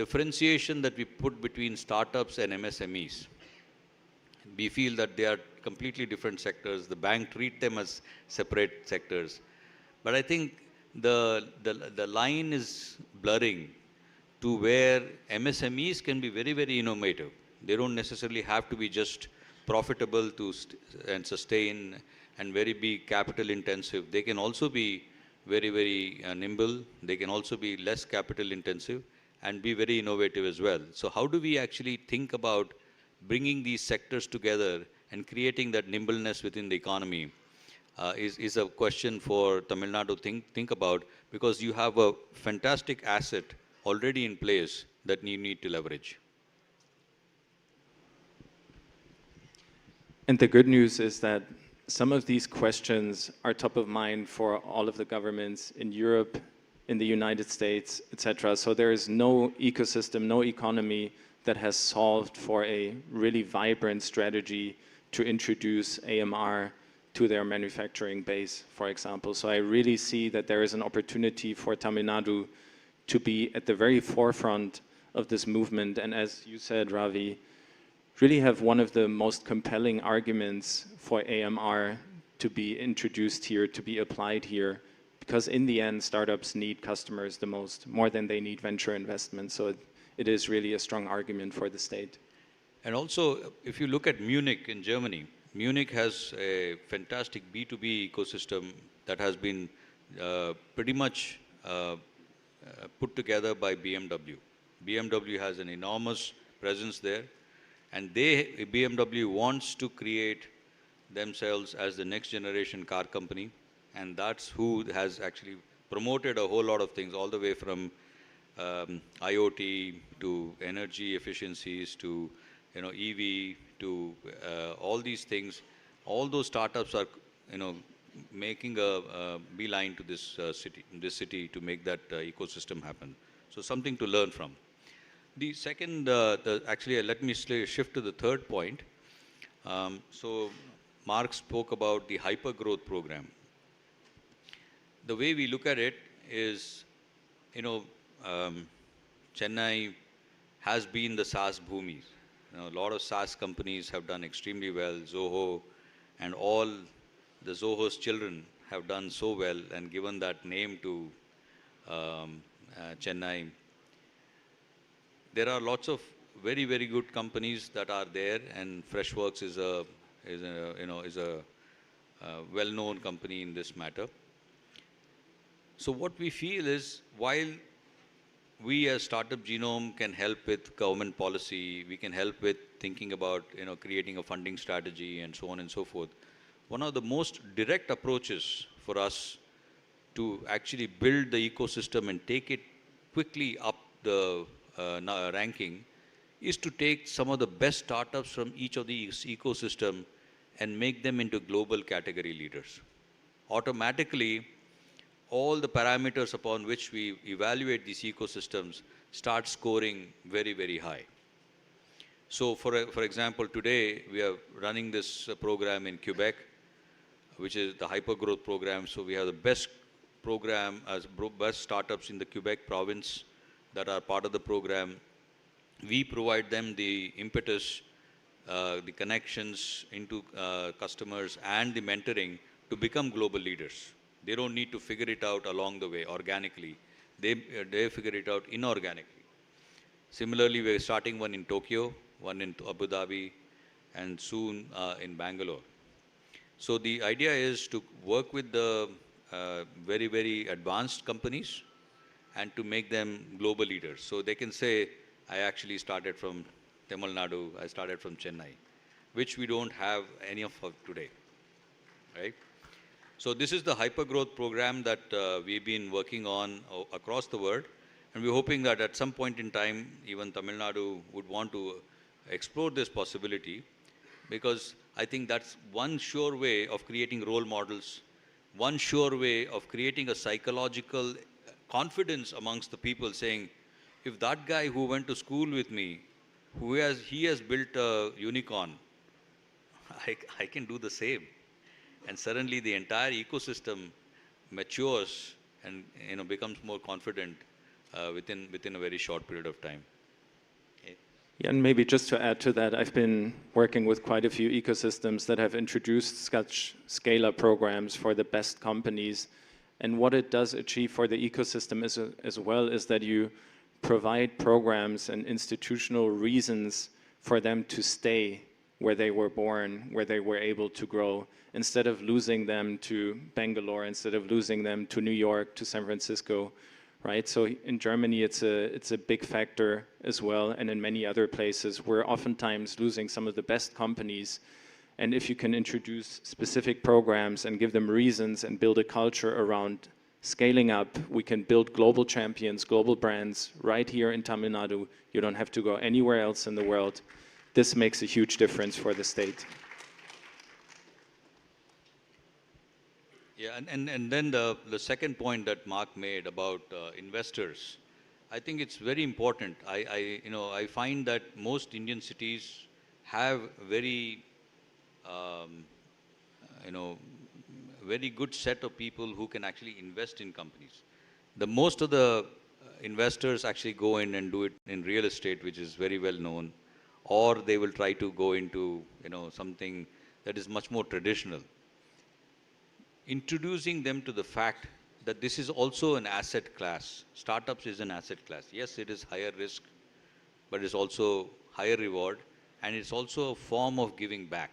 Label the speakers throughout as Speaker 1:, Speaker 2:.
Speaker 1: differentiation that we put between startups and MSMEs. We feel that they are completely different sectors. The bank treat them as separate sectors. But I think the line is blurring to where MSMEs can be very, very innovative. They don't necessarily have to be just profitable and sustain and very big capital intensive. They can also be very, very nimble. They can also be less capital intensive and be very innovative as well. So how do we actually think about bringing these sectors together and creating that nimbleness within the economy is a question for Tamil Nadu to think about, because you have a fantastic asset already in place that you need to leverage.
Speaker 2: And the good news is that some of these questions are top of mind for all of the governments in Europe, in the United States, etc. So there is no ecosystem, no economy that has solved for a really vibrant strategy to introduce AMR to their manufacturing base, for example. So I really see that there is an opportunity for Tamil Nadu to be at the very forefront of this movement. And as you said, Ravi, really have one of the most compelling arguments for AMR to be introduced here, to be applied here, because in the end, startups need customers the most, more than they need venture investment. So it is really a strong argument for the state.
Speaker 1: And also, if you look at Munich in Germany, Munich has a fantastic B2B ecosystem that has been pretty much put together by BMW. BMW has an enormous presence there, and BMW wants to create themselves as the next generation car company, and that's who has actually promoted a whole lot of things, all the way from IoT to energy efficiencies to EV to all these things. All those startups are making a beeline to this city to make that ecosystem happen. So something to learn from. The second, actually, let me shift to the third point. So Mark spoke about the hyper-growth program. The way we look at it is, Chennai has been the SaaS bhoomi. A lot of SaaS companies have done extremely well. Zoho and all the Zoho's children have done so well and given that name to Chennai. There are lots of very, very good companies that are there, and Freshworks is a well-known company in this matter. So what we feel is, while we as Startup Genome can help with government policy, we can help with thinking about creating a funding strategy and so on and so forth. One of the most direct approaches for us to actually build the ecosystem and take it quickly up the ranking is to take some of the best startups from each of these ecosystem and make them into global category leaders. Automatically, all the parameters upon which we evaluate these ecosystems start scoring very, very high. So for example, today we are running this program in Quebec, which is the hypergrowth program. So we have the best program as best startups in the Quebec province that are part of the program. We provide them the impetus, the connections into customers and the mentoring to become global leaders. They don't need to figure it out along the way organically. They figure it out inorganically. Similarly, we're starting one in Tokyo, one in Abu Dhabi, and soon in Bangalore. So the idea is to work with the very, very advanced companies and to make them global leaders. So they can say, I actually started from Tamil Nadu, I started from Chennai, which we don't have any of today, right? So this is the hypergrowth program that we've been working on across the world, and we're hoping that at some point in time, even Tamil Nadu would want to explore this possibility, because I think that's one sure way of creating role models, one sure way of creating a psychological confidence amongst the people, saying, if that guy who went to school with me, he has built a unicorn, I can do the same. And suddenly the entire ecosystem matures and becomes more confident within a very short period of time. Okay.
Speaker 2: Yeah, and maybe just to add to that, I've been working with quite a few ecosystems that have introduced such scale-up programs for the best companies. And what it does achieve for the ecosystem as well is that you provide programs and institutional reasons for them to stay where they were born, where they were able to grow, instead of losing them to Bangalore, instead of losing them to New York, to San Francisco, right? So in Germany, it's a big factor as well, and in many other places, we're oftentimes losing some of the best companies. And if you can introduce specific programs and give them reasons and build a culture around scaling up, we can build global champions, global brands right here in Tamil Nadu. You don't have to go anywhere else in the world. This makes a huge difference for the state.
Speaker 1: Yeah, and then the second point that Mark made about investors, I think it's very important. I find that most Indian cities have very very good set of people who can actually invest in companies. The most of the investors actually go in and do it in real estate, which is very well known, or they will try to go into something that is much more traditional. Introducing them to the fact that this is also an asset class. Startups is an asset class. Yes, it is higher risk, but it's also higher reward, and it's also a form of giving back.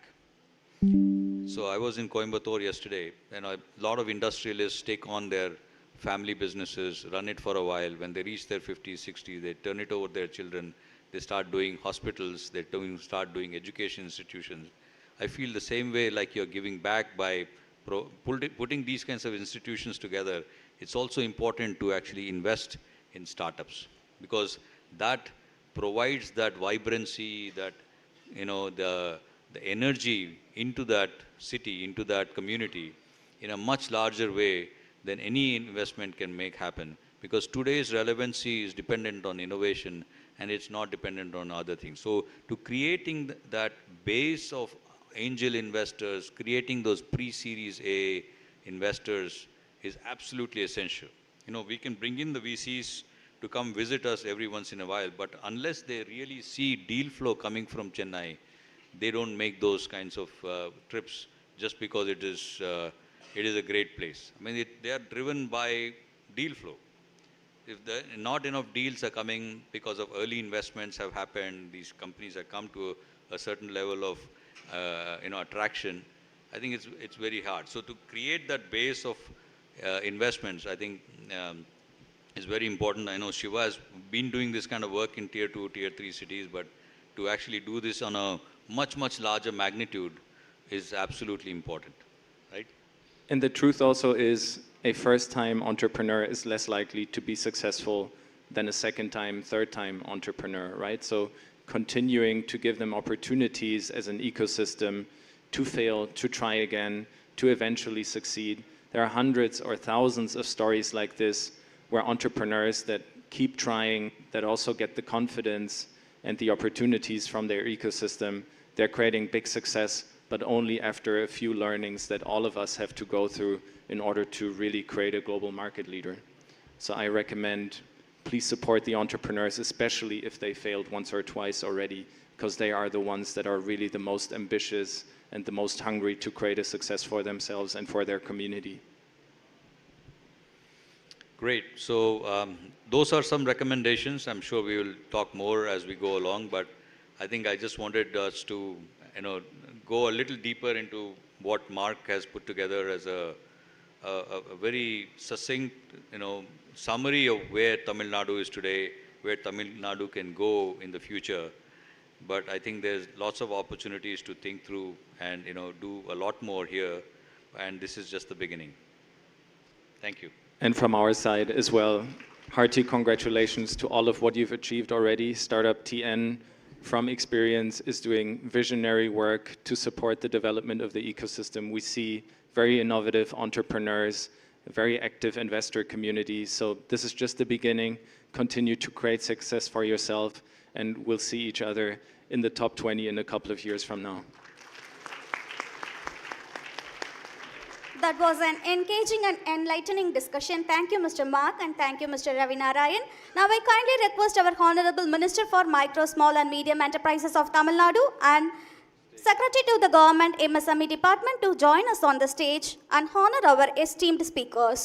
Speaker 1: So I was in Coimbatore yesterday, and a lot of industrialists take on their family businesses, run it for a while. When they reach their 50s, 60s, they turn it over to their children. They start doing hospitals, they start doing education institutions. I feel the same way, like you're giving back by putting these kinds of institutions together. It's also important to actually invest in startups, because that provides that vibrancy, that the energy into that city, into that community, in a much larger way than any investment can make happen. Because today's relevancy is dependent on innovation, and it's not dependent on other things. So to creating that base of angel investors, creating those pre-series A investors is absolutely essential. We can bring in the VCs to come visit us every once in a while, but unless they really see deal flow coming from Chennai, they don't make those kinds of trips just because it is a great place. I mean, they are driven by deal flow. If not enough deals are coming because of early investments have happened, these companies have come to a certain level of attraction, I think it's very hard. So to create that base of investments, I think is very important. I know Shiva has been doing this kind of work in tier 2, tier 3 cities, but to actually do this on a much, much larger magnitude is absolutely important, right?
Speaker 2: And the truth also is, a first-time entrepreneur is less likely to be successful than a second-time, third-time entrepreneur, right? So continuing to give them opportunities as an ecosystem to fail, to try again, to eventually succeed. There are hundreds or thousands of stories like this where entrepreneurs that keep trying, that also get the confidence and the opportunities from their ecosystem, they're creating big success, but only after a few learnings that all of us have to go through in order to really create a global market leader. So I recommend, please support the entrepreneurs, especially if they failed once or twice already, because they are the ones that are really the most ambitious and the most hungry to create a success for themselves and for their community.
Speaker 1: Great. So those are some recommendations. I'm sure we will talk more as we go along, but I think I just wanted us to go a little deeper into what Mark has put together as a very succinct summary of where Tamil Nadu is today, where Tamil Nadu can go in the future. But I think there's lots of opportunities to think through and do a lot more here, and this is just the beginning. Thank you.
Speaker 2: And from our side as well, hearty congratulations to all of what you've achieved already. Startup TN, from experience, is doing visionary work to support the development of the ecosystem. We see very innovative entrepreneurs, a very active investor community. So this is just the beginning. Continue to create success for yourself, and we'll see each other in the top 20 in a couple of years from now.
Speaker 3: that was an engaging and enlightening discussion. Thank you, Mr. Mark, and thank you, Mr. Ravi Narayan. Now, I kindly request our Honorable Minister for Micro, Small and Medium Enterprises of Tamil Nadu and Secretary to the Government MSME Department to join us on the stage and honor our esteemed speakers.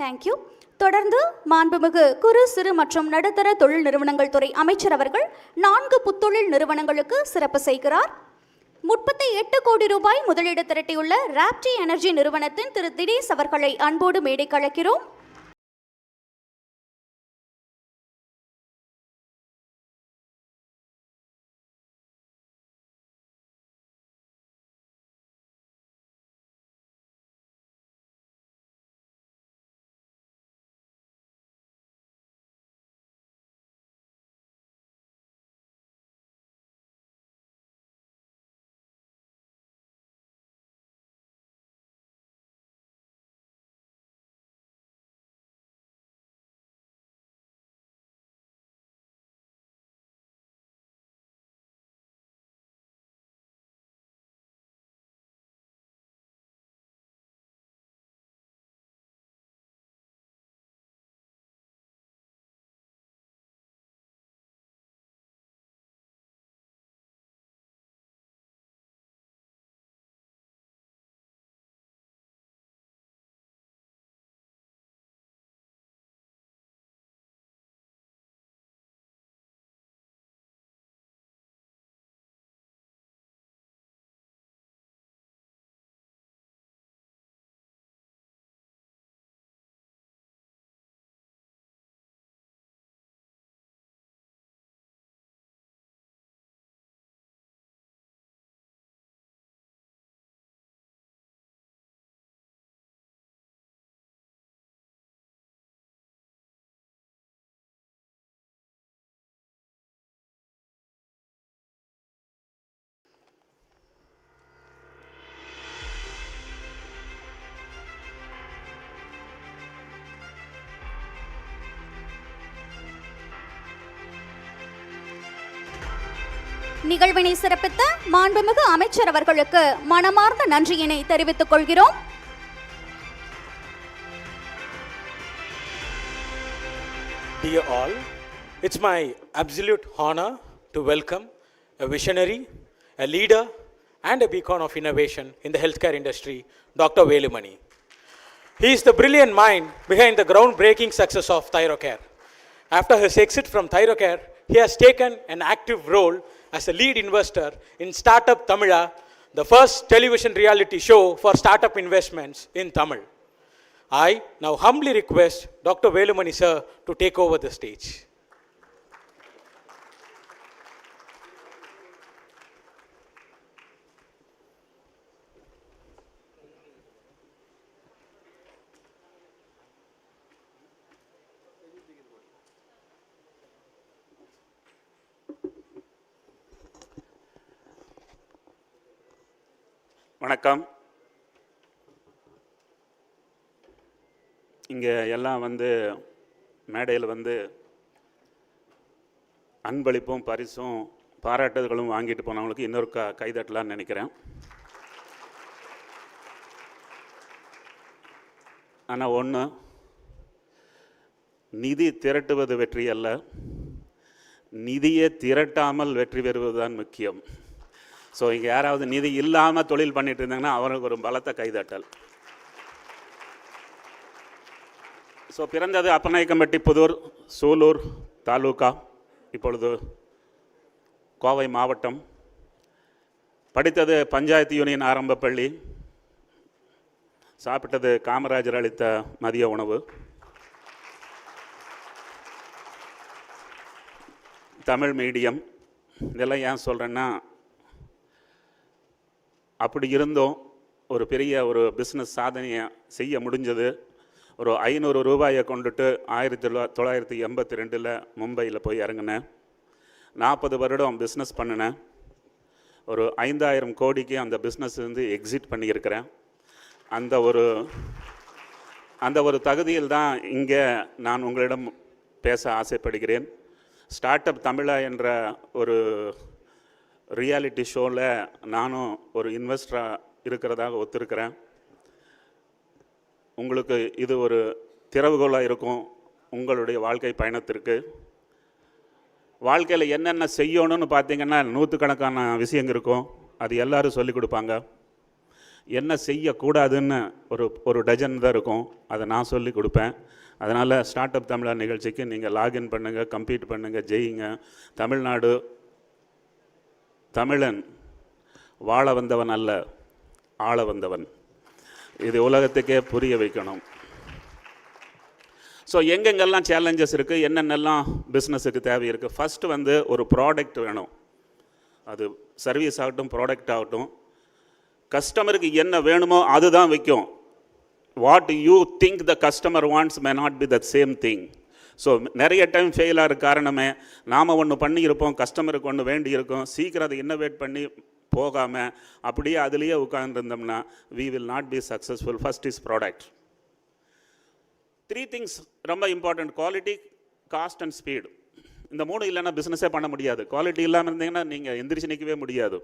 Speaker 3: Thank you. தொடர்ந்து மாண்புமிகு குறு சிறு மற்றும் நடுத்தர தொழில் நிறுவனங்கள் துறை அமைச்சர் அவர்கள் 4 புத்தொழில் நிறுவனங்களுக்கு சிறப்பு செய்கிறார். 38 கோடி ரூபாய் முதலீடு திரட்டியுள்ள ராப்டி எனர்ஜி நிறுவனத்தின் திரு தினேஷ் அவர்களை அன்போடு மேடைக்கு அழைக்கிறோம். நிகழ்வினை சிறப்பித்த மாண்புமிகு அமைச்சர் அவர்களுக்கு மனமார்ந்த நன்றியினை தெரிவித்துக் கொள்கிறோம்.
Speaker 4: Dear all, it's my absolute honor to welcome a visionary, a leader, and a beacon of innovation in the healthcare industry, Dr. Velumani. He is the brilliant mind behind the groundbreaking success of ThyroCare. After his exit from ThyroCare, he has taken an active role as a lead investor in Startup Tamila, the first television reality show for startup investments in Tamil. I now humbly request Dr. Velumani sir to take over the stage.
Speaker 5: வணக்கம். இங்கே எல்லாம் மேடையில் அன்பளிப்பும் பரிசும் பாராட்டுதல்களும் வாங்கிட்டு போனவங்களுக்கு இன்னொரு கைதட்டலான்னு நினைக்கிறேன். ஆனால் ஒன்று, நிதி திரட்டுவது வெற்றி அல்ல, நிதியை திரட்டாமல் வெற்றி பெறுவது தான் முக்கியம். ஸோ இங்கே யாராவது நிதி இல்லாமல் தொழில் பண்ணிட்டு இருந்தாங்கன்னா அவருக்கு ஒரு பலத்த கைதட்டல். ஸோ பிறந்தது அப்பநாயக்கம்பட்டி புதூர் சூலூர் தாலுகா, இப்பொழுது கோவை மாவட்டம். படித்தது பஞ்சாயத்து யூனியன் ஆரம்ப பள்ளி. சாப்பிட்டது காமராஜர் அளித்த மதிய உணவு. தமிழ் மீடியம். இதெல்லாம் ஏன் சொல்கிறேன்னா, அப்படி இருந்தும் ஒரு பெரிய பிஸ்னஸ் சாதனையை செய்ய முடிஞ்சது. ஒரு 500 ரூபாயை கொண்டுட்டு 1982 மும்பையில் போய் இறங்கினேன். 40 வருடம் பிஸ்னஸ் பண்ணினேன். ஒரு 5,000 கோடிக்கு அந்த பிஸ்னஸ் வந்து எக்ஸிட் பண்ணியிருக்கிறேன். அந்த ஒரு தகுதியில் தான் இங்கே நான் உங்களிடம் பேச ஆசைப்படுகிறேன். ஸ்டார்ட் அப் தமிழா என்ற ஒரு ரியாலிட்டி ஷோவில் நானும் ஒரு இன்வெஸ்டராக இருக்கிறதாக ஒத்துருக்கிறேன். உங்களுக்கு இது ஒரு திறவுகோலாக இருக்கும் உங்களுடைய வாழ்க்கை பயணத்திற்கு. வாழ்க்கையில் என்னென்ன செய்யணும்னு பார்த்தீங்கன்னா நூற்றுக்கணக்கான விஷயங்கள் இருக்கும். அது எல்லோரும் சொல்லிக் கொடுப்பாங்க. என்ன செய்யக்கூடாதுன்னு ஒரு டஜன் தான் இருக்கும். அதை நான் சொல்லி கொடுப்பேன். அதனால் ஸ்டார்ட் அப் தமிழா நிகழ்ச்சிக்கு நீங்கள் லாகின் பண்ணுங்கள், கம்ப்ளீட் பண்ணுங்கள், ஜெயிங்க. தமிழ்நாடு தமிழன் வாழ வந்தவன் அல்ல, ஆள வந்தவன். இது உலகத்துக்கே புரிய வைக்கணும். ஸோ எங்கெங்கெல்லாம் சேலஞ்சஸ் இருக்குது, என்னென்னலாம் பிஸ்னஸுக்கு தேவை இருக்குது. ஃபஸ்ட்டு வந்து ஒரு ப்ராடக்ட் வேணும். அது சர்வீஸ் ஆகட்டும், ப்ராடக்ட் ஆகட்டும். கஸ்டமருக்கு என்ன வேணுமோ அதுதான் விற்கும். What you think the customer wants may not be the same thing. So நிறைய டைம் ஃபெயில் ஆகிற காரணமே நாம் ஒன்று பண்ணியிருப்போம், கஸ்டமருக்கு ஒன்று வேண்டியிருக்கோம், சீக்கிரம் அதை இன்னோவேட் பண்ணி போகாமல் அப்படியே அதுலேயே உட்கார்ந்துருந்தோம்னா we will not be successful. First is product. 3 things ரொம்ப important: quality, cost and speed. இந்த 3 இல்லைன்னா பிஸ்னஸே பண்ண முடியாது. குவாலிட்டி இல்லாமல் இருந்தீங்கன்னா நீங்கள் எந்திரிச்சு நிற்கவே முடியாது.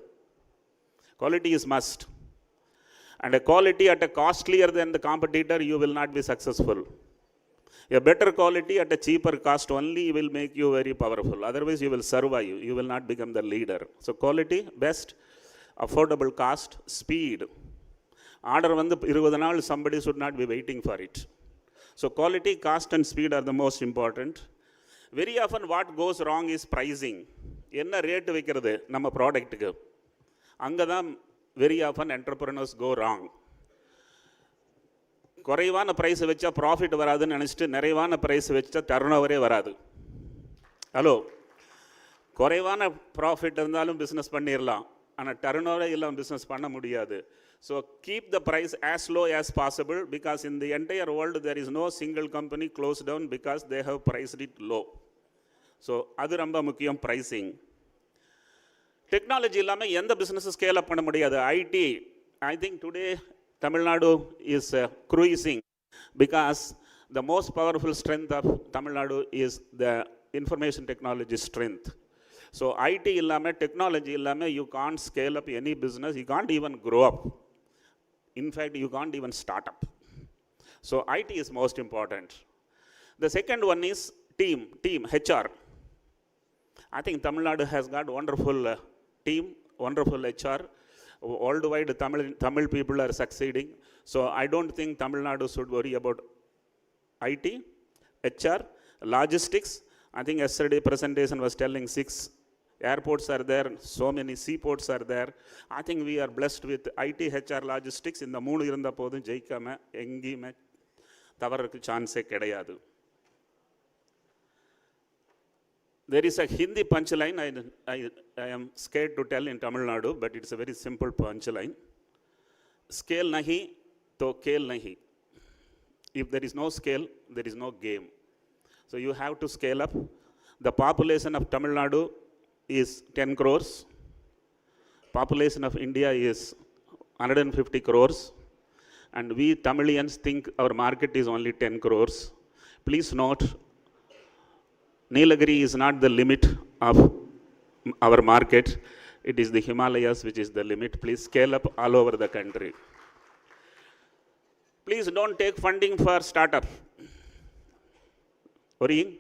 Speaker 5: Quality is must. And a quality at a costlier than the competitor, you will not be successful. A better quality at a cheaper cost only will make you very powerful. Otherwise, you will survive. You will not become the leader. So, quality, best, affordable cost, speed. Order வந்து 20 நாள், somebody should not be waiting for it. So, quality, cost and speed are the most important. Very often what goes wrong is pricing. என்ன rate வைக்கிறது நம்ம ப்ராடக்ட்டுக்கு, அங்கே தான் very often entrepreneurs go wrong. குறைவான price வச்சா profit வராதுன்னு நினச்சிட்டு நிறைவான ப்ரைஸ் வச்சா டர்னோவரே வராது. ஹலோ, குறைவான ப்ராஃபிட் இருந்தாலும் பிஸ்னஸ் பண்ணிடலாம், ஆனால் டர்னோவரே இல்லாமல் பிஸ்னஸ் பண்ண முடியாது. So keep the price as low as possible, because in the entire world there is no single company closed down because they have priced it low. So அது ரொம்ப முக்கியம், ப்ரைஸிங். டெக்னாலஜி இல்லாமல் எந்த பிஸ்னஸும் ஸ்கேல் அப் பண்ண முடியாது. ஐடி, I think today Tamil Nadu is cruising because the most powerful strength of Tamil Nadu is the information technology strength. So IT illame, technology illame, you can't scale up any business, you can't even grow up. In fact, you can't even start up. So IT is most important. The second one is team, HR. I think Tamil Nadu has got wonderful team, wonderful HR. Worldwide Tamil people are succeeding. So I don't think Tamil Nadu should worry about IT, HR, logistics. I think yesterday presentation was telling 6 airports are there, so many seaports are there. I think we are blessed with IT, HR, logistics. இந்த 3 இருந்த போதும் ஜெயிக்காம எங்கேயுமே தவறதுக்கு சான்ஸே கிடையாது. There is a Hindi punchline I am scared to tell in Tamil Nadu, but it's a very simple punchline. Scale nahi to kale nahi. If there is no scale, there is no game. So you have to scale up. The population of Tamil Nadu is 10 crores. Population of India is 150 crores. And we Tamilians think our market is only 10 crores. Please note, Nilagiri is not the limit of our market. It is the Himalayas which is the limit. Please scale up all over the country. Please don't take funding for startup. Worrying?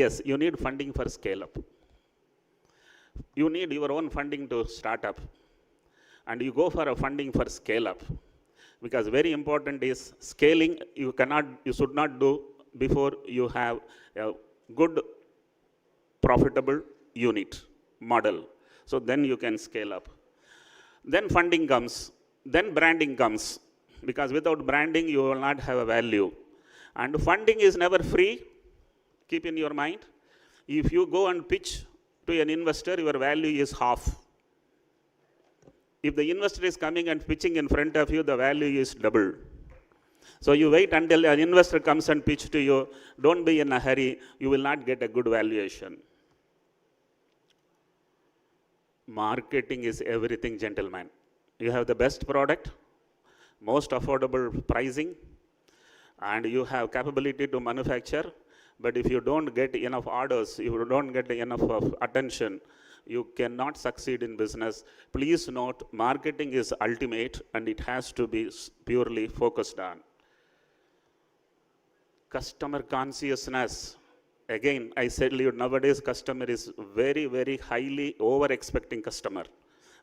Speaker 5: Yes, you need funding for scale up. You need your own funding to start up. And you go for a funding for scale up. Because very important is scaling, you should not do before you have a good profitable unit model. So then you can scale up. Then funding comes, then branding comes, because without branding you will not have a value. And funding is never free. Keep in your mind, if you go and pitch to an investor, your value is half. If the investor is coming and pitching in front of you, the value is double. So you wait until an investor comes and pitch to you. Don't be in a hurry. You will not get a good valuation. Marketing is everything, gentlemen. You have the best product, most affordable pricing, and you have capability to manufacture, but if you don't get enough orders, you don't get enough of attention, you cannot succeed in business. Please note, marketing is ultimate and it has to be purely focused on. Customer consciousness. Again, I said you, nowadays customer is very, very highly over-expecting customer.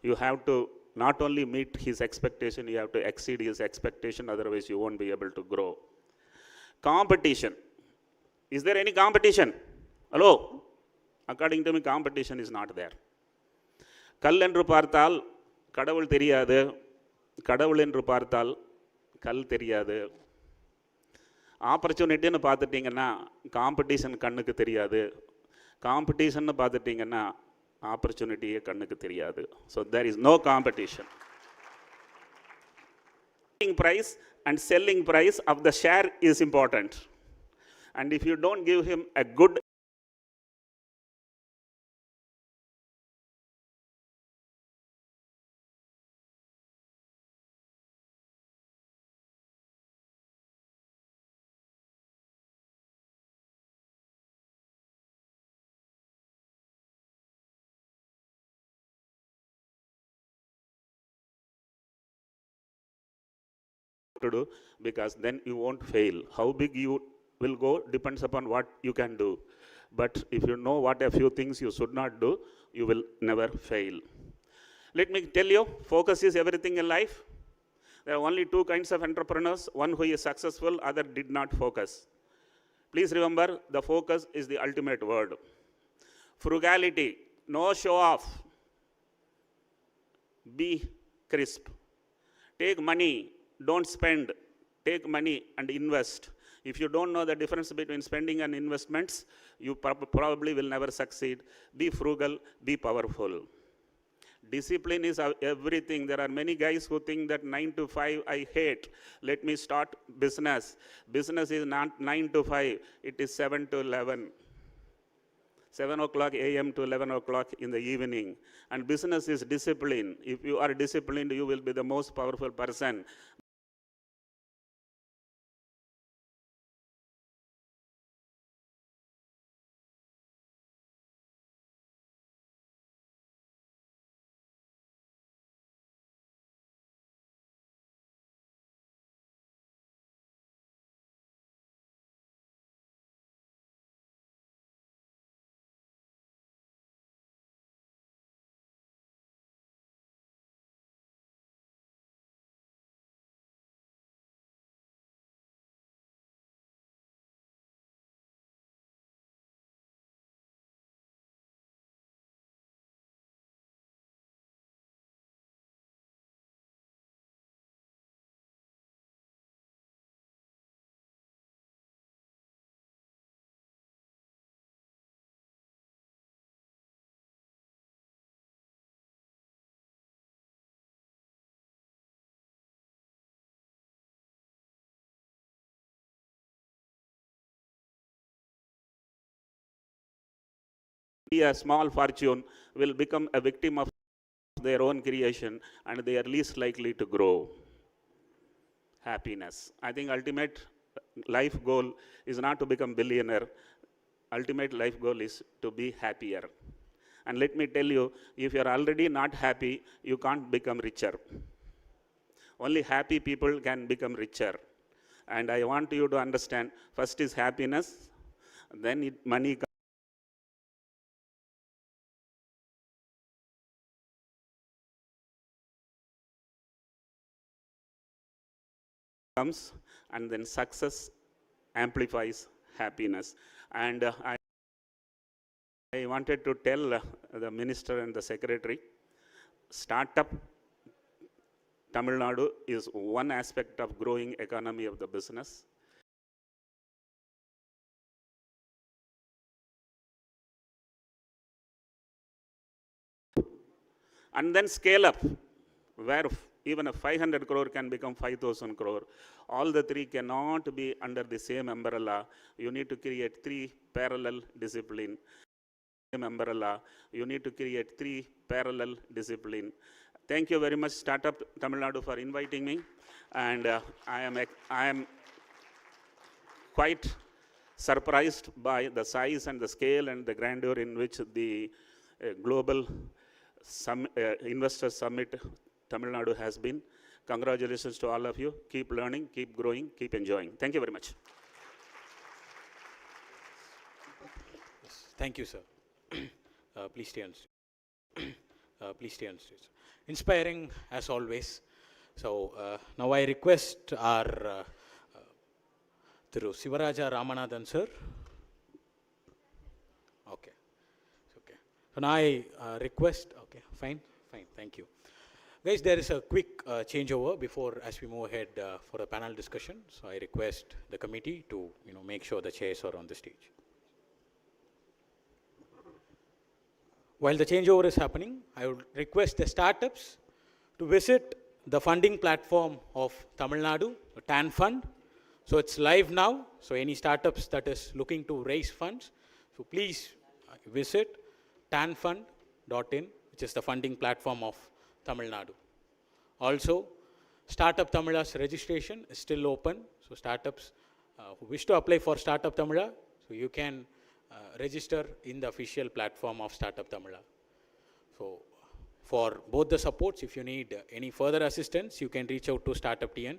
Speaker 5: You have to not only meet his expectation, you have to exceed his expectation, otherwise you won't be able to grow. Competition. Is there any competition? Hello? According to me, competition is not there. கல் என்று பார்த்தால் கடவுள் தெரியாது, கடவுள் என்று பார்த்தால் கல் தெரியாது. ஆப்பர்ச்சுனிட்டின்னு பார்த்துட்டிங்கன்னா காம்படிஷன் கண்ணுக்கு தெரியாது, காம்படிஷன்னு பார்த்துட்டிங்கன்னா ஆப்பர்ச்சுனிட்டியே கண்ணுக்கு தெரியாது. So there is no competition. Price and selling price of the share is important, and if you don't give him a good to do, because then you won't fail. How big you will go depends upon what you can do, but if you know what a few things you should not do, you will never fail. Let me tell you, focus is everything in life. There are only two kinds of entrepreneurs, one who is successful, other did not focus. Please remember, the focus is the ultimate word. Frugality, no show off, be crisp. Take money, don't spend. Take money and invest. If you don't know the difference between spending and investments, you probably will never succeed. Be frugal, be powerful. Discipline is everything. There are many guys who think that 9 to 5 I hate. Let me start business. Business is not 9 to 5. It is 7 to 11. 7 o'clock a.m. to 11 o'clock in the evening. And business is discipline. If you are disciplined, you will be the most powerful person. A small fortune will become a victim of their own creation, and they are least likely to grow. Happiness. I think ultimate life goal is not to become billionaire. Ultimate life goal is to be happier. And let me tell you, if you are already not happy, you can't become richer. Only happy people can become richer. And I want you to understand, first is happiness, then money comes, and then success amplifies happiness. And I wanted to tell the minister and the secretary, startup Tamil Nadu is one aspect of growing economy of the business. And then scale up, where even a 500 crore can become 5,000 crore. All the three cannot be under the same umbrella. You need to create three parallel disciplines. umbrella. You need to create 3 parallel discipline. Thank you very much, Startup Tamil Nadu, for inviting me. And I am quite surprised by the size and the scale and the grandeur in which the global investor summit Tamil Nadu has been. Congratulations to all of you. Keep learning, keep growing, keep enjoying. Thank you very much.
Speaker 4: Thank you, sir. Please stay on stage. Please stay on stage. Inspiring as always. So now I request our Thiru Sivaraja Ramanathan sir. Okay. Okay. So now I request. Okay. Fine. Fine. Thank you. Guys, there is a quick changeover before as we move ahead for the panel discussion. So I request the committee to make sure the chairs are on the stage. While the changeover is happening, I would request the startups to visit the funding platform of Tamil Nadu, the TAN Fund. So it's live now. So any startups that is looking to raise funds, so please visit tanfund.in, which is the funding platform of Tamil Nadu. Also, Startup Tamila's registration is still open. So startups who wish to apply for Startup Tamila, so you can register in the official platform of Startup Tamila. So for both the supports, if you need any further assistance, you can reach out to Startup TN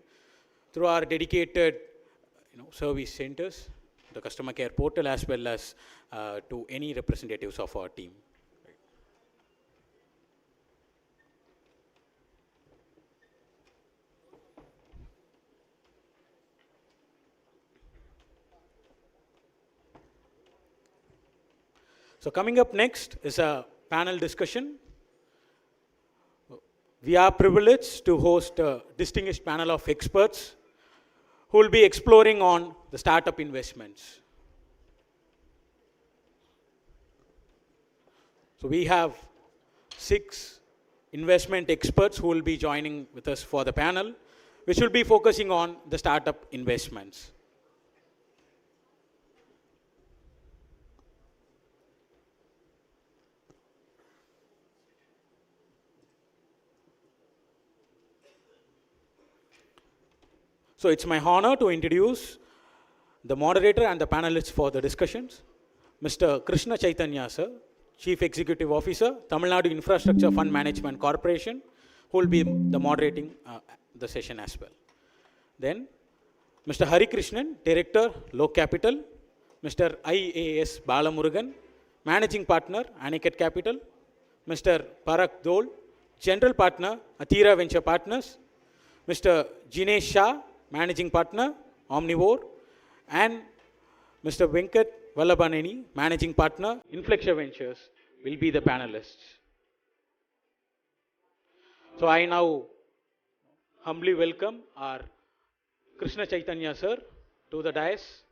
Speaker 4: through our dedicated service centers, the customer care portal, as well as to any representatives of our team. So coming up next is a panel discussion. We are privileged to host a distinguished panel of experts who will be exploring on the startup investments. So we have 6 investment experts who will be joining with us for the panel, which will be focusing on the startup investments. So it's my honor to introduce the moderator and the panelists for the discussions. Mr. Krishna Chaitanya, sir, Chief Executive Officer, Tamil Nadu Infrastructure Fund Management Corporation, who will be the moderating the session as well. Then, Mr. Hari Krishnan, Director, Low Capital, Mr. IAS Balamurugan, Managing Partner, Aniket Capital, Mr. Parak Dole, General Partner, Athira Venture Partners, Mr. Jinesh Shah, Managing Partner, Omnivore, and Mr. Venkat Vallabhaneni, Managing Partner, Inflexia Ventures, will be the panelists. So I now humbly welcome our Krishna Chaitanya sir to the dais.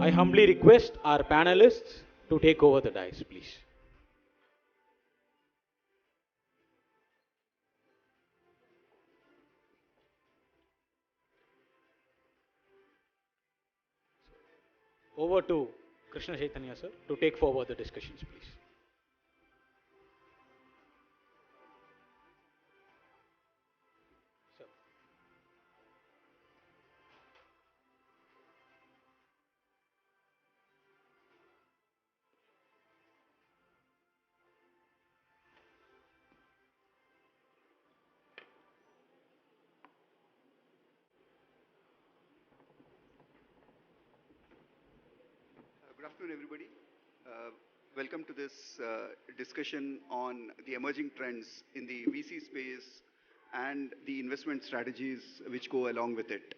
Speaker 4: I humbly request our panelists to take over the dais, please. Over to Krishna Chaitanya sir to take forward the discussions, please. Sir.
Speaker 6: Good afternoon, everybody. Welcome to this discussion on the emerging trends in the VC space and the investment strategies which go along with it.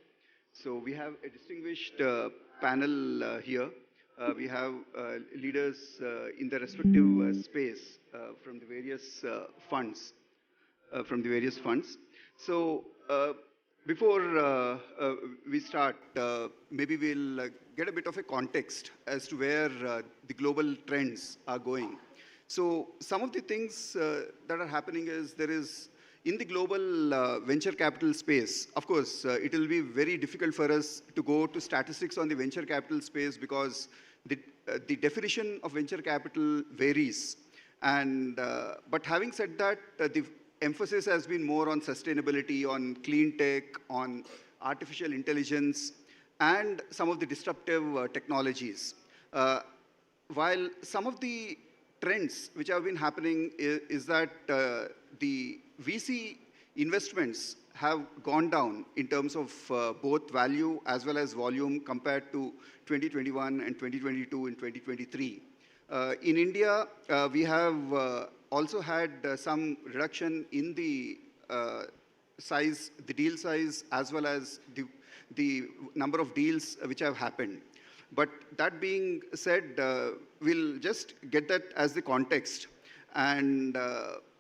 Speaker 6: So we have a distinguished panel here. We have leaders in the respective space from the various funds. So Before we start, maybe we'll get a bit of a context as to where the global trends are going. So some of the things that are happening is there is in the global venture capital space, of course, it will be very difficult for us to go to statistics on the venture capital space because the definition of venture capital varies. And, but having said that, the emphasis has been more on sustainability, on clean tech, on artificial intelligence, and some of the disruptive technologies. While some of the trends which have been happening is that the VC investments have gone down in terms of both value as well as volume compared to 2021 and 2022 and 2023. In India, we have also had some reduction in the size, the deal size, as well as the number of deals which have happened. But that being said, we'll just get that as the context. And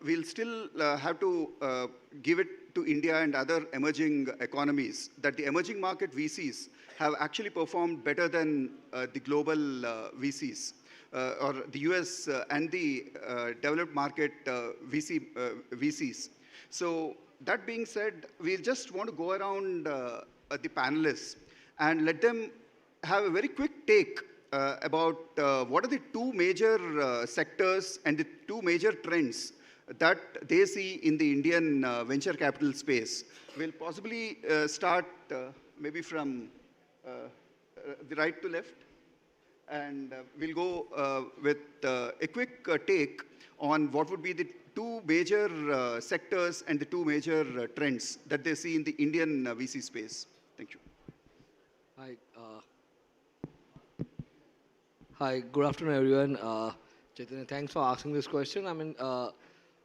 Speaker 6: we'll still have to give it to India and other emerging economies, that the emerging market VCs have actually performed better than the global VCs. Or the US and the developed market VCs. So that being said, we just want to go around the panelists and let them have a very quick take about what are the two major sectors and the two major trends that they see in the Indian venture capital space. We'll possibly start maybe from the right to left. And we'll go with a quick take on what would be the two major sectors and the two major trends that they see in the Indian VC space. Thank you.
Speaker 7: Hi. Hi, good afternoon, everyone. Chaitanya, thanks for asking this question. I mean,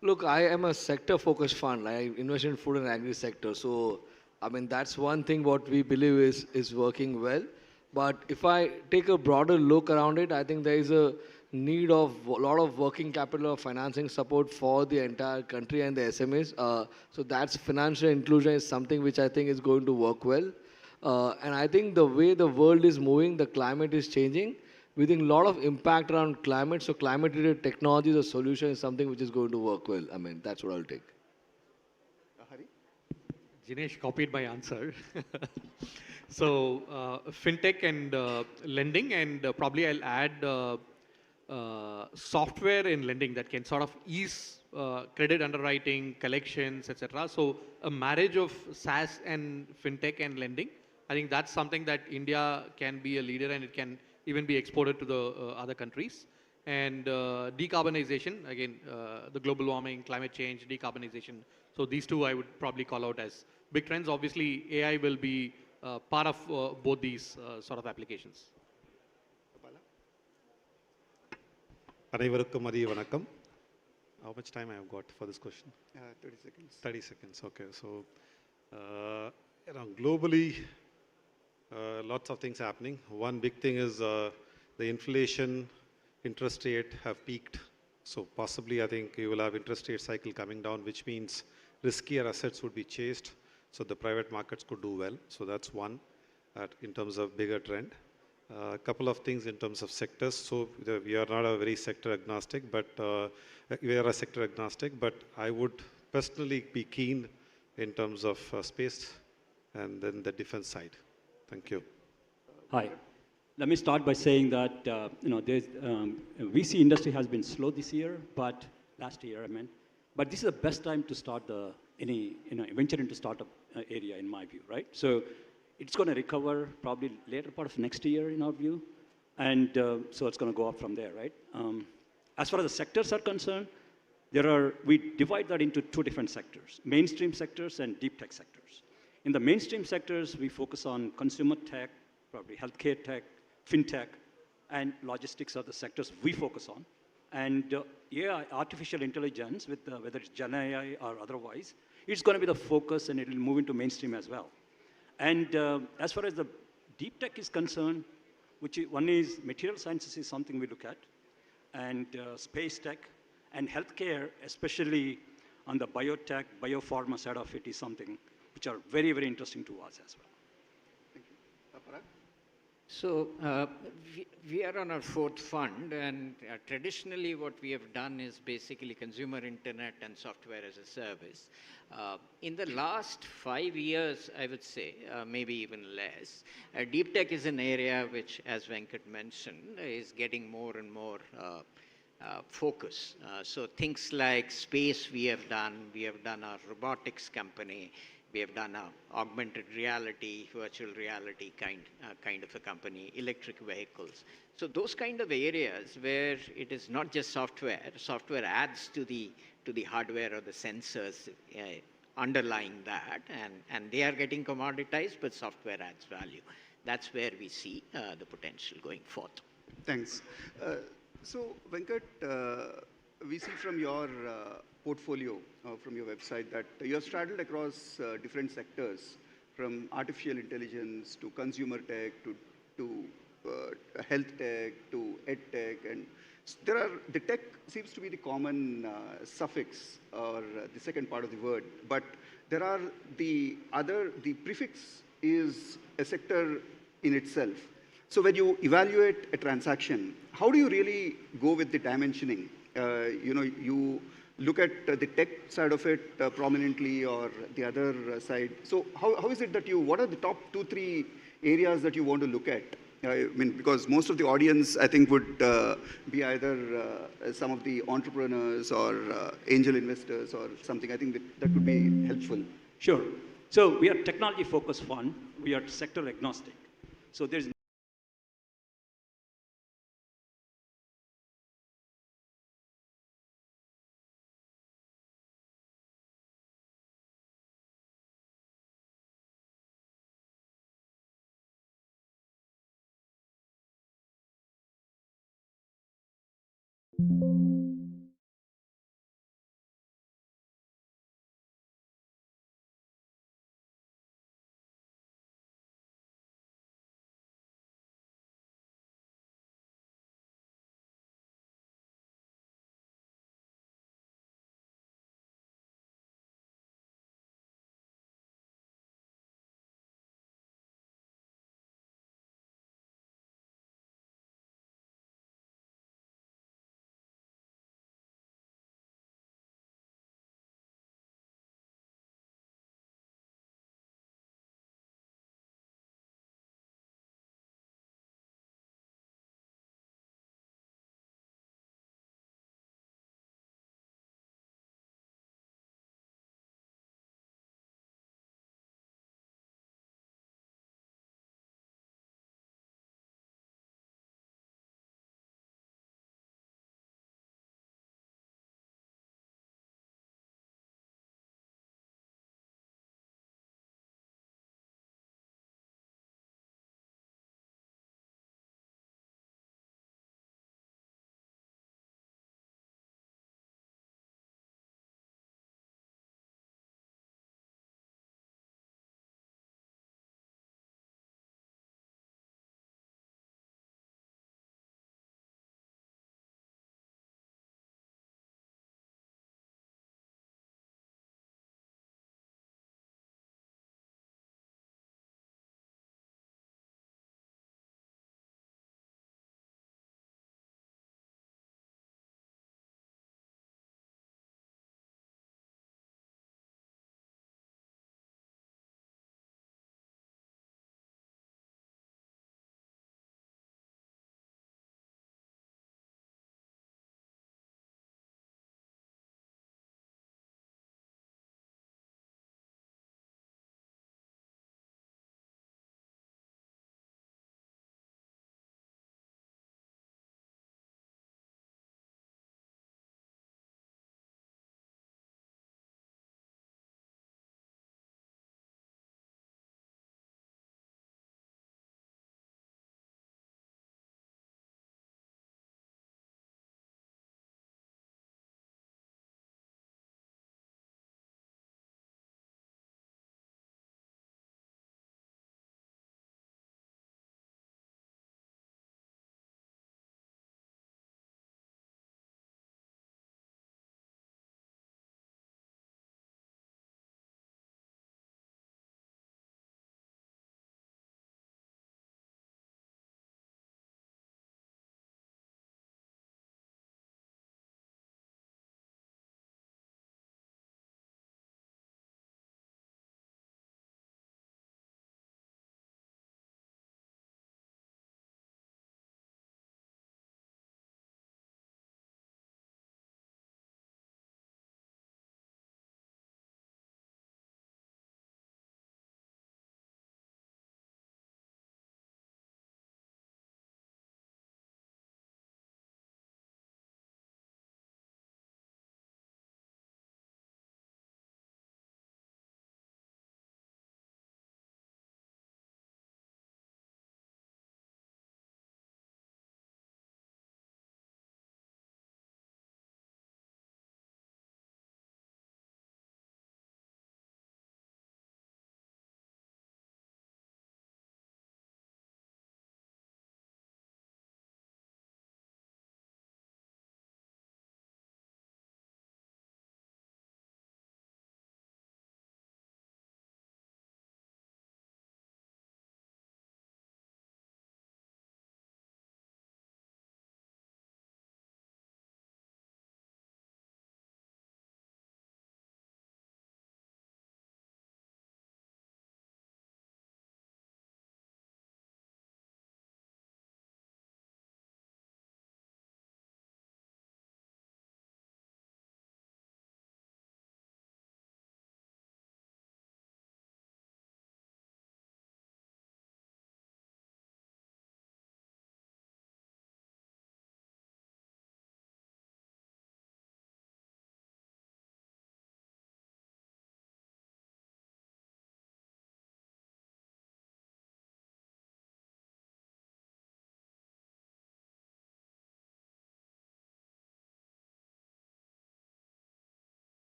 Speaker 7: look, I am a sector-focused fund. I invest in food and agri sector. So, I mean, that's one thing what we believe is working well. But if I take a broader look around it, I think there is a need of a lot of working capital or financing support for the entire country and the SMEs. So that's financial inclusion is something which I think is going to work well. And I think the way the world is moving, the climate is changing. We think a lot of impact around climate. So climate-related technologies or solution is something which is going to work well. I mean, that's what I'll take.
Speaker 6: Hari?
Speaker 8: Jinesh copied my answer. So, fintech and lending, and probably I'll add software in lending that can sort of ease credit underwriting, collections, etc. So, a marriage of SaaS and fintech and lending, I think that's something that India can be a leader and it can even be exported to the other countries. And decarbonization, again, the global warming, climate change, decarbonization. So these two I would probably call out as big trends. Obviously, AI will be part of both these sort of applications.
Speaker 9: அனைவருக்கும் மதிய வணக்கம். How much time I have got for this question?
Speaker 6: 30 seconds.
Speaker 9: 30 seconds, okay. So, globally, lots of things happening. One big thing is the inflation, interest rate have peaked. So possibly I think you will have interest rate cycle coming down, which means riskier assets would be chased. So the private markets could do well. So that's one in terms of bigger trend. A couple of things in terms of sectors. So we are not a very sector agnostic, but we are a sector agnostic, but I would personally be keen in terms of space and then the defense side. Thank you.
Speaker 10: Hi. Let me start by saying that VC industry has been slow this year, but last year I meant. But this is the best time to start venture into startup area in my view, right? So it's going to recover probably later part of next year in our view, and so it's going to go up from there, right? As far as the sectors are concerned, we divide that into two different sectors: mainstream sectors and deep tech sectors. In the mainstream sectors, we focus on consumer tech, probably healthcare tech, fintech, and logistics are the sectors we focus on. And AI, artificial intelligence, with whether it's Gen AI or otherwise, it's going to be the focus, and it will move into mainstream as well. And as far as the deep tech is concerned, one is material sciences is something we look at, and space tech, and healthcare, especially on the biotech, biopharma side of it, is something which are very, very interesting to us as well.
Speaker 6: Thank you. Parag?
Speaker 11: So we are on our fourth fund, and traditionally what we have done is basically consumer internet and software as a service. In the last 5 years, I would say, maybe even less, deep tech is an area which, as Venkat mentioned, is getting more and more focus. So things like space we have done our robotics company, we have done a augmented reality, virtual reality kind of a company, electric vehicles. So those kind of areas where it is not just software adds to the hardware or the sensors underlying that, and they are getting commoditized, but software adds value. That's where we see the potential going forth.
Speaker 6: Thanks. So, Venkat, we see from your portfolio, from your website, that you have straddled across different sectors, from artificial intelligence to consumer tech to health tech to ed tech, and the tech seems to be the common suffix or the second part of the word, but there are the prefix is a sector in itself. So when you evaluate a transaction, how do you really go with the dimensioning? You look at the tech side of it prominently, or the other side. So how is it that what are the top 2-3 areas that you want to look at? I mean, because most of the audience, I think, would be either some of the entrepreneurs or angel investors or something. I think that would be helpful.
Speaker 10: Sure. So we are technology-focused fund. We are sector agnostic. So there's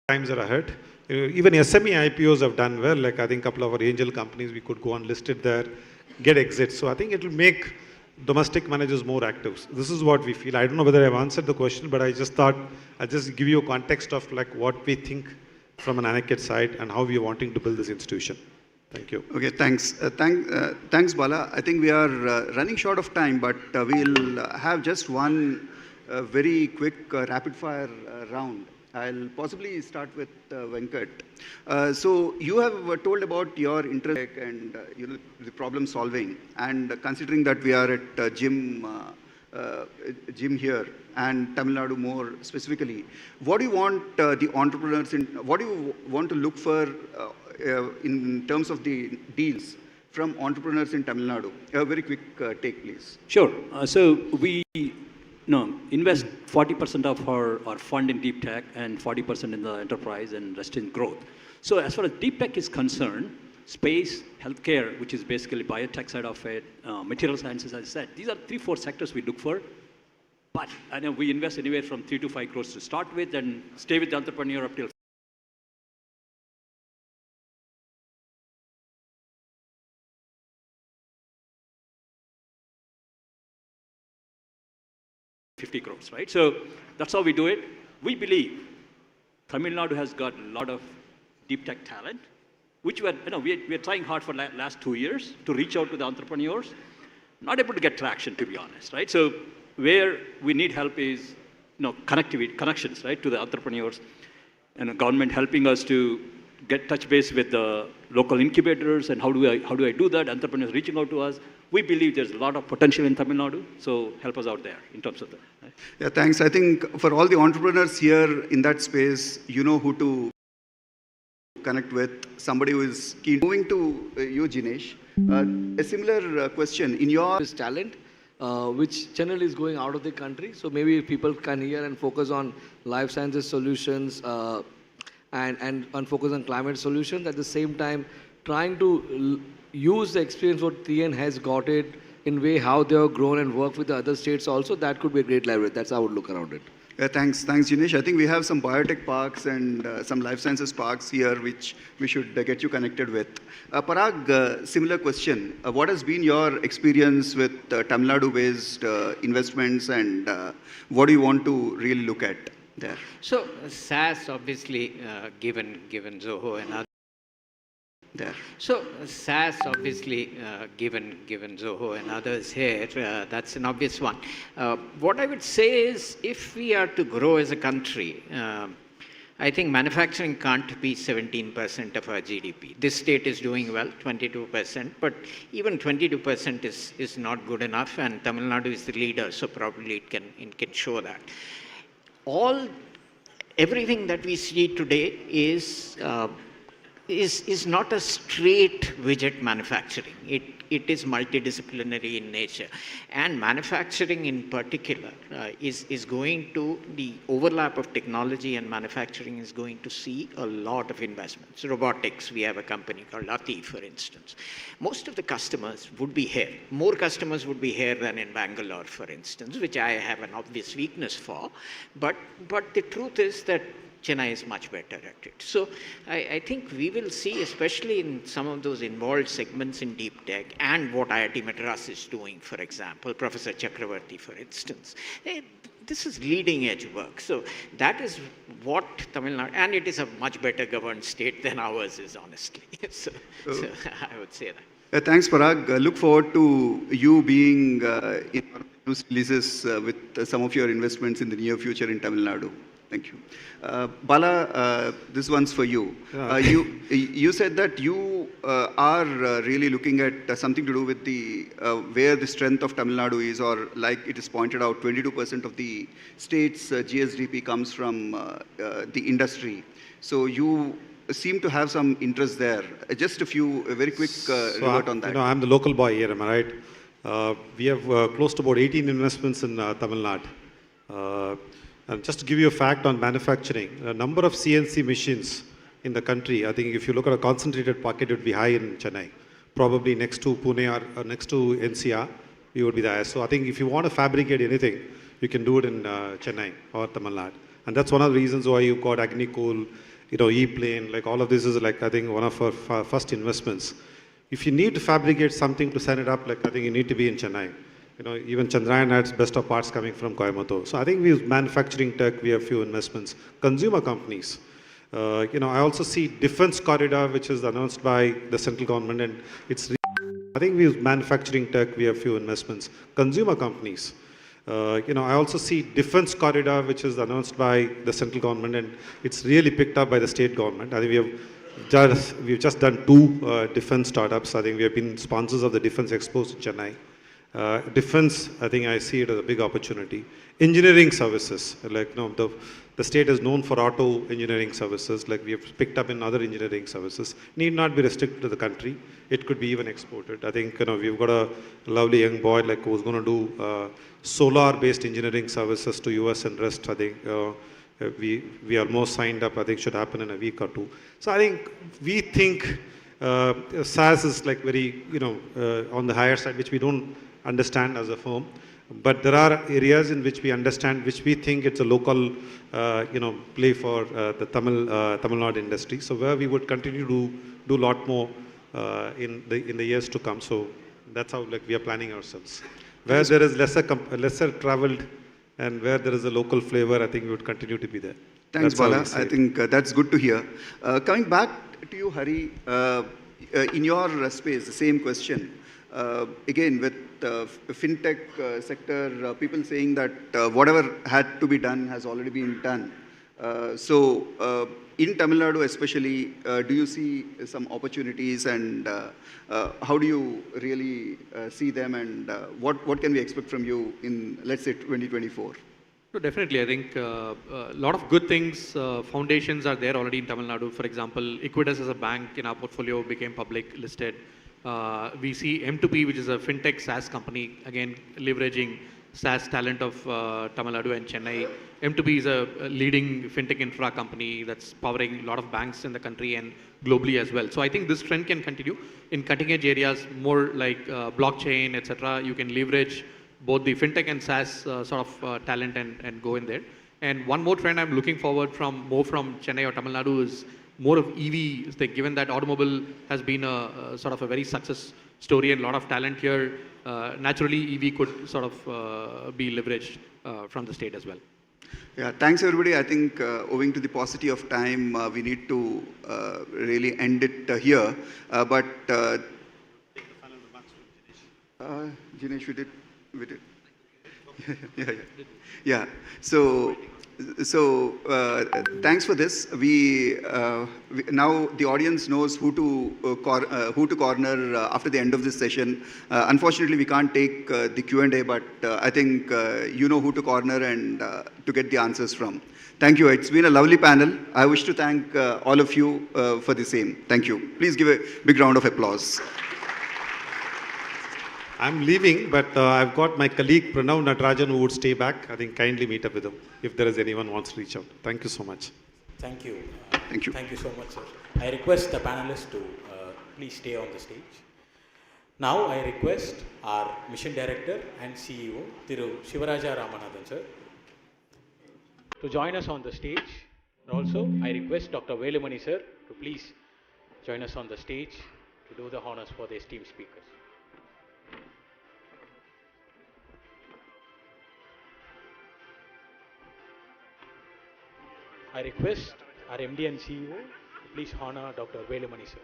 Speaker 9: times are ahead. Even SME IPOs have done well. Like I think a couple of our angel companies, we could go unlisted there, get exits. So I think it will make domestic managers more active. This is what we feel. I don't know whether I've answered the question, but I just thought I'll just give you a context of like what we think from an Aniket side and how we are wanting to build this institution. Thank you.
Speaker 6: Okay, thanks. Thanks, Bala. I think we are running short of time, but we'll have just one very quick rapid-fire round. I'll possibly start with Venkat. So you have told about your interest and the problem solving, and considering that we are at Jim here and Tamil Nadu more specifically, what do you want the entrepreneurs in? What do you want to look for in terms of the deals from entrepreneurs in Tamil Nadu? A very quick take, please.
Speaker 10: Sure. So we invest 40% of our fund in deep tech and 40% in the enterprise and rest in growth. So as far as deep tech is concerned, space, healthcare, which is basically biotech side of it, material sciences, as I said, these are 3-4 sectors we look for. But I know we invest anywhere from 3 to 5 crores to start with and stay with the entrepreneur up till 50 crores, right? So that's how we do it. We believe Tamil Nadu has got a lot of deep tech talent, which we are trying hard for last 2 years to reach out to the entrepreneurs, not able to get traction, to be honest, right? So where we need help is, connections, right, to the entrepreneurs, and the government helping us to get touch base with the local incubators, and how do I do that? Entrepreneurs reaching out to us. We believe there's a lot of potential in Tamil Nadu, so help us out there in terms of that. Right?
Speaker 6: Yeah, thanks. I think for all the entrepreneurs here in that space, you know who to connect with, somebody who is keen. Moving to you, Jinesh, a similar question. In your
Speaker 7: talent, which generally is going out of the country, so maybe people can hear and focus on life sciences solutions and focus on climate solutions, at the same time trying to use the experience what TN has got it in way how they have grown and work with the other states also. That could be a great leverage. That's how I would look around it.
Speaker 6: Thanks, Jinesh. I think we have some biotech parks and some life sciences parks here which we should get you connected with. Parag, similar question. What has been your experience with Tamil Nadu-based investments, and what do you want to really look at there?
Speaker 11: So SaaS, obviously, given Zoho and others.
Speaker 6: There.
Speaker 11: So SaaS, obviously, given Zoho and others here, that's an obvious one. What I would say is, if we are to grow as a country, I think manufacturing can't be 17% of our GDP. This state is doing well, 22%, but even 22% is not good enough, and Tamil Nadu is the leader, so probably it can show that. Everything that we see today is not a straight widget manufacturing. It is multidisciplinary in nature. And manufacturing in particular is going to, the overlap of technology and manufacturing is going to see a lot of investments. Robotics, we have a company called Ati, for instance. Most of the customers would be here. More customers would be here than in Bangalore, for instance, which I have an obvious weakness for. But the truth is that Chennai is much better at it. So I think we will see, especially in some of those involved segments in deep tech and what IIT Madras is doing, for example, Professor Chakravarti, for instance. This is leading edge work. So that is what Tamil Nadu, and it is a much better governed state than ours is, honestly. so I would say that.
Speaker 6: Thanks, Parag. Look forward to you being in news releases with some of your investments in the near future in Tamil Nadu. Thank you. Bala, this one's for you.
Speaker 9: Yeah.
Speaker 6: You said that you are really looking at something to do with the where the strength of Tamil Nadu is, or like it is pointed out, 22% of the state's GSDP comes from the industry. So you seem to have some interest there. Just a very quick revert on that.
Speaker 9: I'm the local boy here, am I right? We have close to about 18 investments in Tamil Nadu. And just to give you a fact on manufacturing, the number of CNC machines in the country, I think if you look at a concentrated pocket, it would be high in Chennai. Probably next to Pune or next to NCR, we would be there. So I think if you want to fabricate anything, you can do it in Chennai or Tamil Nadu. And that's one of the reasons why you've got Agnikul E-plane, like all of this is like, I think, one of our first investments. If you need to fabricate something to send it up, like I think you need to be in Chennai. Even Chandrayaan had best of parts coming from Coimbatore. So I think we use manufacturing tech, we have few investments. Consumer companies. I also see defense corridor, which is announced by the central government, and I think we use manufacturing tech, we have few investments. Consumer companies. I also see defense corridor, which is announced by the central government, and it's really picked up by the state government. I think we've just done two defense startups. I think we have been sponsors of the defense expos in Chennai. Defense, I think I see it as a big opportunity. Engineering services, like the state is known for auto engineering services, like we have picked up in other engineering services. Need not be restricted to the country. It could be even exported. I think we've got a lovely young boy like who's going to do solar-based engineering services to US and rest. I think we are more signed up. I think should happen in a week or two. So I think we think SaaS is like very on the higher side, which we don't understand as a firm. But there are areas in which we understand, which we think it's a local, play for the Tamil Nadu industry. So where we would continue to do a lot more in the years to come. So that's how we are planning ourselves. Where there is lesser traveled and where there is a local flavor, I think we would continue to be there.
Speaker 6: Thanks, Bala. I think that's good to hear. Coming back to you, Hari, in your space, the same question. Again, with fintech sector, people saying that whatever had to be done has already been done. So in Tamil Nadu especially, do you see some opportunities, and how do you really see them, and what can we expect from you in, let's say, 2024?
Speaker 8: No, definitely. I think a lot of good things, foundations are there already in Tamil Nadu. For example, Equitas as a bank in our portfolio became public listed. We see M2P, which is a fintech SaaS company, again leveraging SaaS talent of Tamil Nadu and Chennai. M2P is a leading fintech infra company that's powering a lot of banks in the country and globally as well. So I think this trend can continue in cutting edge areas, more like blockchain, etc. You can leverage both the fintech and SaaS sort of talent and go in there. And one more trend I'm looking forward more from Chennai or Tamil Nadu is more of EV. Given that automobile has been a sort of a very success story and a lot of talent here, naturally EV could sort of be leveraged from the state as well.
Speaker 6: Yeah, thanks everybody. I think owing to the paucity of time, we need to really end it here. But Jinesh, we did. Yeah. So thanks for this. We now the audience knows who to corner after the end of this session. Unfortunately, we can't take the Q&A, but I think you know who to corner and to get the answers from. Thank you. It's been a lovely panel. I wish to thank all of you for the same. Thank you. Please give a big round of applause.
Speaker 9: I'm leaving, but I've got my colleague Pranav Natarajan who would stay back. I think kindly meet up with him if there is anyone who wants to reach out. Thank you so much.
Speaker 4: Thank you.
Speaker 6: Thank you.
Speaker 4: Thank you so much, sir. I request the panelists to please stay on the stage. Now I request our Mission Director and CEO, Thiru Shivaraja Ramanathan, sir, to join us on the stage. Also, I request Dr. Velumani, sir, to please join us on the stage to do the honors for the esteemed speakers. I request our MD and CEO to please honor Dr. Velumani, sir.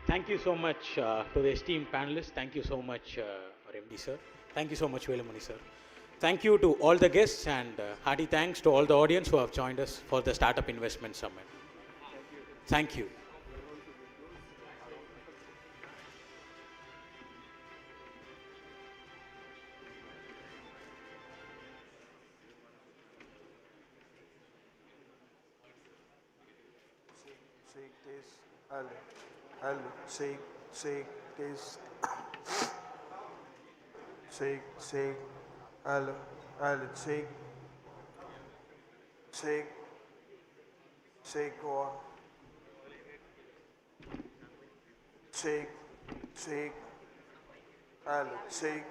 Speaker 4: Thank you so much to the esteemed panelists. Thank you so much, our MD sir. Thank you so much, Velamani sir. Thank you to all the guests and hearty thanks to all the audience who have joined us for the Startup Investment Summit. Thank you.
Speaker 12: Shake this, I'll shake this, shake, I'll shake on, shake, I'll shake.